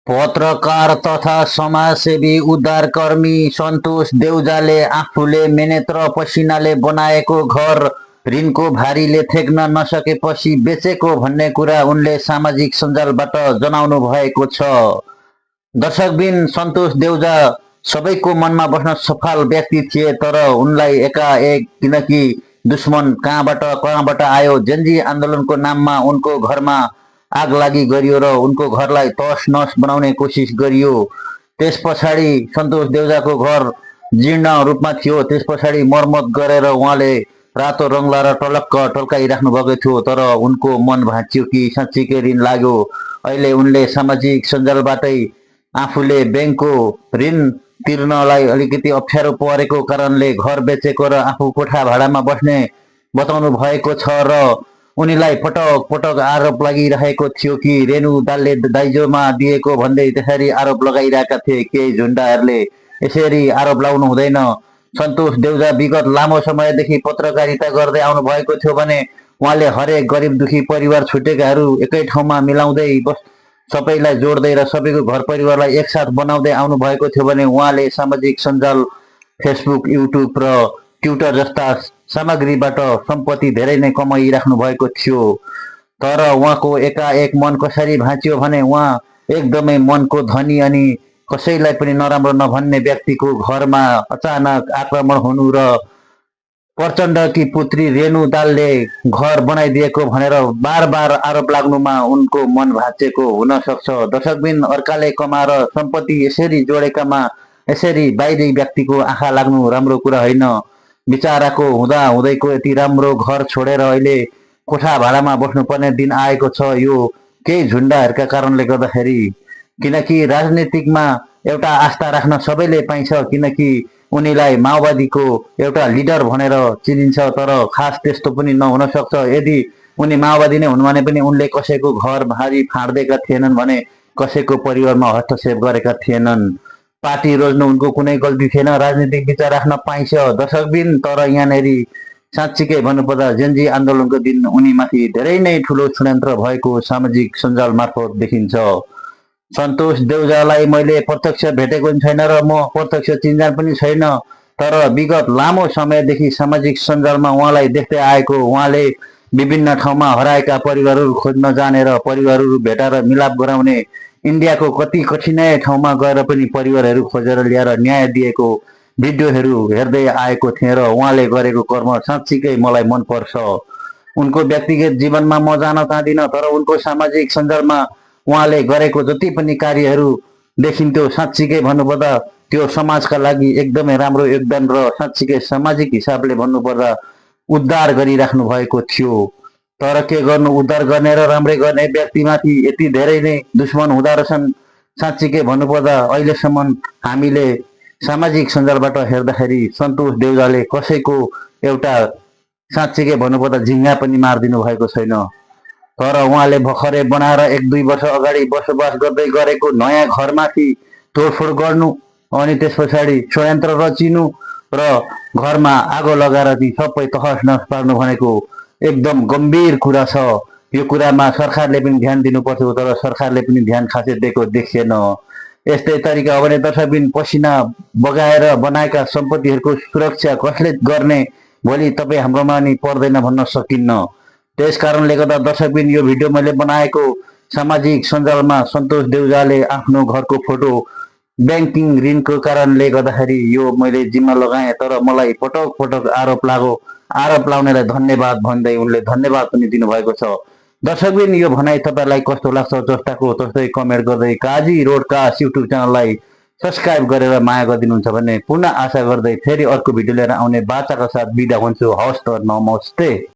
पत्रकार तथा समाजसेवी उद्धारकर्मी सन्तोष देउजाले आफूले मेहनत र पसिनाले बनाएको घर ऋणको भारीले थेक्न नसकेपछि बेचेको भन्ने कुरा उनले सामाजिक सञ्जालबाट जनाउनु भएको छ। दर्शकबिन सन्तोष देउजा सबैको मनमा बस्न सफल व्यक्ति थिए, तर उनलाई एकाएक किनकि दुश्मन कहाँबाट आयो, जेन्जी आन्दोलनको नाममा उनको घरमा आगलागी गरियो र उनको घरलाई तहस नहस बनाउने कोसिस गरियो। त्यस पछाडि सन्तोष देउजाको घर जीर्ण रूपमा थियो। त्यस पछाडि मर्मत गरेर उहाँले रातो रङ लाएर टलक्क टल्काइराख्नु भएको थियो, तर उनको मन भाँच्यो कि साँच्चीकै ऋण लाग्यो। अहिले उनले सामाजिक सञ्जालबाटै आफूले ब्याङ्कको ऋण तिर्नलाई अलिकति अप्ठ्यारो परेको कारणले घर बेचेको र आफू कोठा भाडामा बस्ने बताउनु भएको छ र उनीलाई पटक पटक आरोप लागिरहेको थियो कि रेणु दालले दाइजोमा दिएको भन्दै त्यसरी आरोप लगाइरहेका थिए केही झुन्डाहरूले। यसरी आरोप लाउनु हुँदैन। सन्तोष देउजा विगत लामो समयदेखि पत्रकारिता गर्दै आउनु भएको थियो भने उहाँले हरेक गरिब दुखी परिवार छुटेकाहरू एकै ठाउँमा मिलाउँदै सबैलाई जोड्दै र सबैको घर परिवारलाई एकसाथ बनाउँदै आउनु भएको थियो भने उहाँले सामाजिक सञ्जाल फेसबुक, युट्युब र ट्विटर जस्ता सामग्रीबाट सम्पत्ति धेरै नै कमाइराख्नु भएको थियो। तर उहाँको एकाएक मन कसरी भाँच्यो भने उहाँ एकदमै मनको धनी अनि कसैलाई पनि नराम्रो नभन्ने व्यक्तिको घरमा अचानक आक्रमण हुनु र प्रचण्डकी पुत्री रेणु दालले घर बनाइदिएको भनेर बार बार आरोप लाग्नुमा उनको मन भाँचेको हुन सक्छ। दर्शकबिन अर्काले कमाएर सम्पत्ति यसरी जोडेकामा यसरी बाहिरी व्यक्तिको आँखा लाग्नु राम्रो कुरा होइन। बिचाराको हुँदा हुँदैको यति राम्रो घर छोडेर अहिले कोठा भाडामा बस्नुपर्ने दिन आएको छ, यो केही झुन्डाहरूका कारणले गर्दाखेरि। किनकि राजनीतिकमा एउटा आस्था राख्न सबैले पाइन्छ, किनकि उनीलाई माओवादीको एउटा लिडर भनेर चिनिन्छ, तर खास त्यस्तो पनि नहुन सक्छ। यदि उनी माओवादी नै हुन् भने पनि उनले कसैको घर भारी फाँड्दिएका थिएनन् भने कसैको परिवारमा हस्तक्षेप गरेका थिएनन्। पार्टी रोज्नु उनको कुनै गल्ती थिएन। राजनीतिक विचार राख्न पाइन्छ दर्शकबिन, तर यहाँनेरि साँच्चीकै भन्नुपर्दा जेन्जी आन्दोलनको दिन उनीमाथि धेरै नै ठुलो षड्यन्त्र भएको सामाजिक सञ्जाल मार्फत देखिन्छ। सन्तोष देउजालाई मैले प्रत्यक्ष भेटेको पनि छैन र म प्रत्यक्ष चिन्जान पनि छैन, तर विगत लामो समयदेखि सामाजिक सञ्जालमा उहाँलाई देख्दै आएको। उहाँले विभिन्न ठाउँमा हराएका परिवारहरू खोज्न जाने र परिवारहरू भेटाएर मिलाप गराउने, इन्डियाको कति कठिनाइ ठाउँमा गएर पनि परिवारहरू खोजेर ल्याएर न्याय दिएको भिडियोहरू हेर्दै आएको थिएँ र उहाँले गरेको कर्म साँच्चीकै मलाई मनपर्छ। उनको व्यक्तिगत जीवनमा म जान चाहदिनँ, तर उनको सामाजिक सञ्जालमा उहाँले गरेको जति पनि कार्यहरू देखिन्थ्यो साँच्चीकै भन्नुपर्दा त्यो समाजका लागि एकदमै राम्रो योगदान र साँच्चीकै सामाजिक हिसाबले भन्नुपर्दा उद्धार गरिराख्नु भएको थियो। तर के गर्नु, उद्धार गर्ने र राम्रै गर्ने व्यक्तिमाथि यति धेरै नै दुश्मन हुँदा रहेछन्। साँच्चीकै भन्नुपर्दा अहिलेसम्म हामीले सामाजिक सञ्जालबाट हेर्दाखेरि सन्तोष देउजाले कसैको एउटा साँच्चीकै भन्नुपर्दा झिङ्गा पनि मारिदिनु भएको छैन। तर उहाँले भर्खरै बनाएर 1-2 वर्ष अगाडि बसोबास गर्दै गरेको नयाँ घरमाथि तोडफोड गर्नु अनि त्यस पछाडि षड्यन्त्र रचिनु र घरमा आगो लगाएर ती सबै तहस नहस पार्नु भनेको एकदम गम्भीर कुरा छ। यो कुरामा सरकारले पनि ध्यान दिनुपर्थ्यो, तर सरकारले पनि ध्यान खासै दिएको देखिएन। यस्तै तरिका हो भने दर्शकबिन पसिना बगाएर बनाएका सम्पत्तिहरूको सुरक्षा कसले गर्ने, भोलि तपाईँ हाम्रोमा नि पर्दैन भन्न सकिन्न। त्यस कारणले गर्दा दर्शकबिन यो भिडियो मैले बनाएको सामाजिक सञ्जालमा सन्तोष देउजाले आफ्नो घरको फोटो ब्याङ्किङ ऋणको कारणले गर्दाखेरि यो मैले जिम्मा लगाएँ, तर मलाई पटक पटक आरोप लाग्यो। आरोप लाउनेलाई धन्यवाद भन्दै उनले धन्यवाद पनि दिनुभएको छ। दर्शकबिन यो भनाइ तपाईँलाई कस्तो लाग्छ, जस्ताको तस्तै कमेन्ट गर्दै काजी रोडकास्ट युट्युब च्यानललाई सब्सक्राइब गरेर माया गरिदिनुहुन्छ भन्ने पुनः आशा गर्दै फेरि अर्को भिडियो लिएर आउने बाचाका साथ बिदा हुन्छु। हवस् त, नमस्ते।